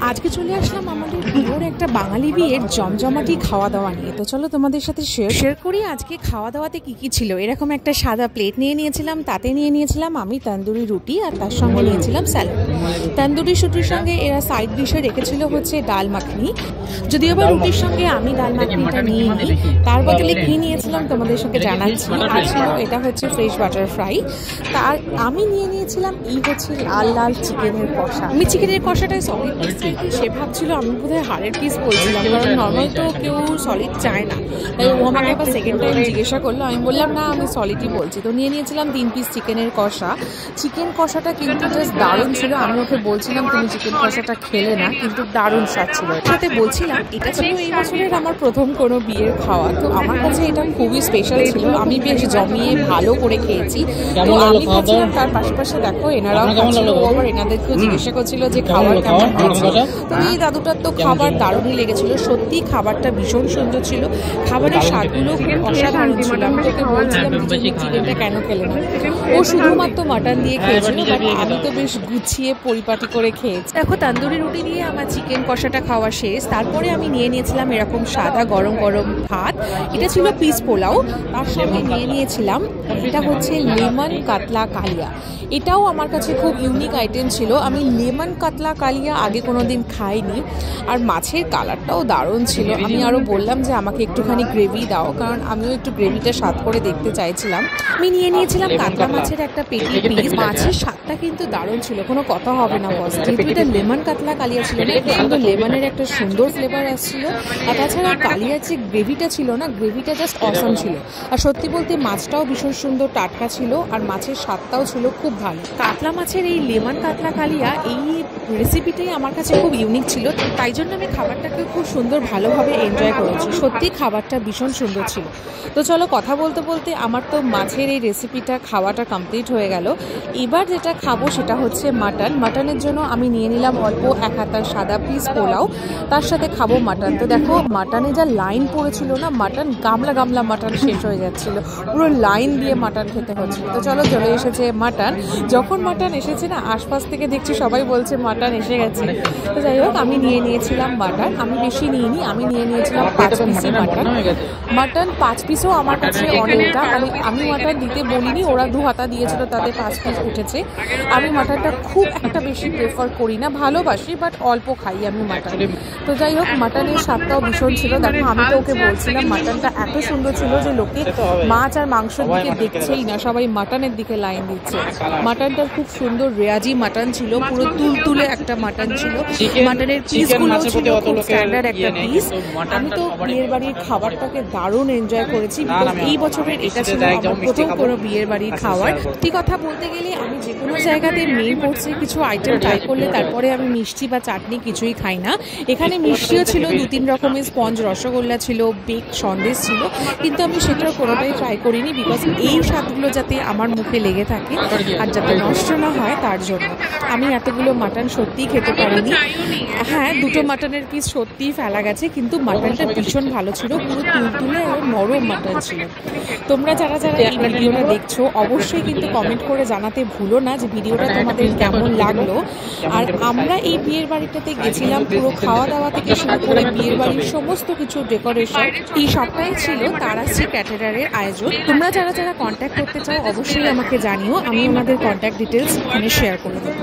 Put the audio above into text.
আজকে চলে আসলাম আমাদের প্রিয়র একটা বাঙালি বিয়ের জমজমাটি খাওয়া দাওয়া নিয়ে। তো চলো তোমাদের সাথে শেয়ার করি আজকে খাওয়া দাওয়াতে কি কি ছিল। এরকম একটা সাদা প্লেট নিয়ে নিয়েছিলাম, তাতে নিয়ে নিয়েছিলাম আমি তন্দুরি রুটি আর তার সঙ্গে নিয়েছিলাম স্যালাড। তন্দুরি রুটির সঙ্গে এরা সাইড ডিশে রেখেছিল হচ্ছে ডাল মাখনি। যদিও বা রুটির সঙ্গে আমি ডাল মাখনিটা নিয়ে নিই, তার বদলে কি নিয়েছিলাম তোমাদের সঙ্গে জানাচ্ছি। আর ছিল এটা হচ্ছে ফ্রেশ বাটার ফ্রাই। তার আমি নিয়ে নিয়েছিলাম এই হচ্ছে লাল লাল চিকেনের কষা। আমি চিকেনের কষাটাই সলিড পিস চাইছি, সে ভাবছিল আমি বোধহয় হাড়ের পিস বলছিলাম, কারণ নর্মাল তো কেউ সলিড চায় না। তাই ও আমাকে আবার সেকেন্ড টাইম জিজ্ঞাসা করলো, আমি বললাম না আমি সলিডই বলছি। তো নিয়ে নিয়েছিলাম 3 পিস চিকেনের কষা। চিকেন কষাটা কিন্তু জাস্ট দারুণ ছিল। আমি ওকে বলছিলাম তুমি চিকেন কষাটা খেলে না, কিন্তু দারুণ স্বাদ ছিল। সাথে বলছিলাম এটা ছিল এই বছরের আমার প্রথম কোনো বিয়ের খাওয়া, তো আমার কাছে এটা খুবই স্পেশাল ছিল। আমি বেশ জমিয়ে ভালো করে খেয়েছি। তো আমি খাচ্ছিলাম, তার পাশাপাশি দেখো এনারাও খাচ্ছিল। ও আবার এনাদেরকেও জিজ্ঞাসা করছিল যে খাবার কেমন হয়েছে। তো এই দাদুটার তো খাবার দারুণই লেগেছিল। সত্যি খাবারটা ভীষণ সুন্দর ছিল, খাবারের স্বাদগুলো খুব অসাধারণ ছিল। আমি তোকে বলছিলাম চিকেনটা কেন খেলে না, ও শুধুমাত্র মাটন দিয়ে খেয়েছিল, বাট আমি তো বেশ গুছিয়ে পরিপাটি করে খেয়েছি। দেখো তন্দুরি রুটি দিয়ে আমার চিকেন কষাটা খাওয়া শেষ। তারপরে আমি নিয়ে নিয়েছিলাম এরকম সাদা গরম গরম ভাত। এটা ছিল পিস পোলাও। তার সঙ্গে নিয়ে নিয়েছিলাম এটা হচ্ছে লেমন কাতলা কালিয়া। এটাও আমার কাছে খুব ইউনিক আইটেম ছিল। আমি লেমন কাতলা কালিয়া আগে কোনো দিন খাইনি। আর মাছের কালারটাও দারুণ ছিল। আমি আরও বললাম যে আমাকে একটুখানি গ্রেভি দাও, কারণ আমিও একটু গ্রেভিটা স্বাদ করে দেখতে চাইছিলাম। আমি নিয়ে নিয়েছিলাম কাতলা মাছের একটা পেটি পিস। মাছের স্বাদটা কিন্তু দারুণ ছিল, কোনো কথা হবে না বস। যেহেতু এটা লেমন কাতলা কালিয়া ছিল না, কিন্তু লেমনের একটা সুন্দর ফ্লেভার আসছিল। আর তাছাড়া কালিয়ার যে গ্রেভিটা ছিল না, গ্রেভিটা জাস্ট অসাম ছিল। আর সত্যি বলতে মাছটাও ভীষণ সুন্দর টাটকা ছিল, আর মাছের স্বাদটাও ছিল খুব ভালো। কাতলা মাছের এই লেমন কাতলা কালিয়া এই রেসিপিটাই আমার কাছে খুব ইউনিক ছিল, তাই জন্য আমি খাবারটাকে খুব সুন্দর ভালোভাবে এনজয় করেছি। সত্যি খাবারটা ভীষণ সুন্দর ছিল। তো চলো কথা বলতে বলতে আমার তো মাছের এই রেসিপিটা খাওয়াটা কমপ্লিট হয়ে গেল। এবার যেটা খাবো সেটা হচ্ছে মাটন। মাটনের জন্য আমি নিয়ে নিলাম অল্প 1 হাতা সাদা পিস পোলাও, তার সাথে খাবো মাটন। তো দেখো মাটনে যা লাইন পড়েছিল না, মাটন গামলা গামলা মাটন শেষ হয়ে যাচ্ছিল, পুরো লাইন দিয়ে মাটন খেতে হচ্ছিল। তো চলো চলে এসেছে মাটন। যখন মাটন এসেছে না, আশপাশ থেকে দেখছি সবাই বলছে মাটন এসে গেছে। তো যাই হোক আমি নিয়ে নিয়েছিলাম মাটন। আমি বেশি নিইনি, আমি নিয়ে নিয়েছিলাম 5 পিসই মাটন। মাটন 5 পিসও আমার কাছে অনেকটা, মানে আমি মাটন দিতে বলিনি, ওরা 2 হাতা দিয়েছিল, তাদের 5 পিস উঠেছে। আমি মাটনটা খুব একটা বেশি প্রেফার করি না, ভালোবাসি বাট অল্প খাই আমি মাটন। তো যাই হোক মাটনের স্বাদটাও ভীষণ ছিল। দেখো আমি তো ওকে বলছিলাম মাটনটা এত সুন্দর ছিল যে লোকে মাছ আর মাংসের দিকে দেখছেই না, সবাই মাটনের দিকে লাইন দিচ্ছে। মাটনটা খুব সুন্দর রেয়াজি মাটন ছিল, পুরো তুলতুলে একটা মাটন ছিল। মাটনের পিসগুলো ছিল খুব স্ট্যান্ডার্ড একটা পিস। আমি তো বিয়ের বাড়ির খাবারটাকে দারুণ এনজয় করেছি, বিকজ এই বছরের এটা ছিল আমার প্রথম কোনো বিয়ের বাড়ির খাবার। সত্যি কথা বলতে গেলে আমি যে কোনো জায়গাতে মেন কোর্সে কিছু আইটেম ট্রাই করলে তারপরে আমি মিষ্টি বা চাটনি কিছুই খাই না। এখানে মিষ্টিও ছিল, 2-3 রকমের স্পঞ্জ রসগোল্লা ছিল, বেক সন্দেশ ছিল, কিন্তু আমি সেটাও কোনোটাই ট্রাই করিনি, বিকজ এই স্বাদগুলো যাতে আমার মুখে লেগে থাকে আর যাতে নষ্ট না হয় তার জন্য। আমি এতগুলো মাটন সত্যিই খেতে পারিনি। হ্যাঁ 2টো মাটনের পিস সত্যিই ফেলা গেছে, কিন্তু মাটনটা ভীষণ ভালো ছিল, পুরো তুলতুলে আর নরম মাটন ছিল। তোমরা যারা যারা এই ভিডিওটা দেখছো অবশ্যই কিন্তু কমেন্ট করে জানাতে ভুলো না যে ভিডিওটা তোমাদের কেমন লাগলো। আর আমরা এই বিয়ের বাড়িটাতে গেছিলাম, পুরো খাওয়া দাওয়া থেকে শুরু করে বিয়ের বাড়ির সমস্ত কিছু ডেকোরেশন এই সবটাই ছিল তারাশ্রী ক্যাটারারের আয়োজন। তোমরা যারা যারা কন্ট্যাক্ট করতে চাও অবশ্যই আমাকে জানিও, আমি ওনাদের কন্ট্যাক্ট ডিটেলস এখানে শেয়ার করে দেবো।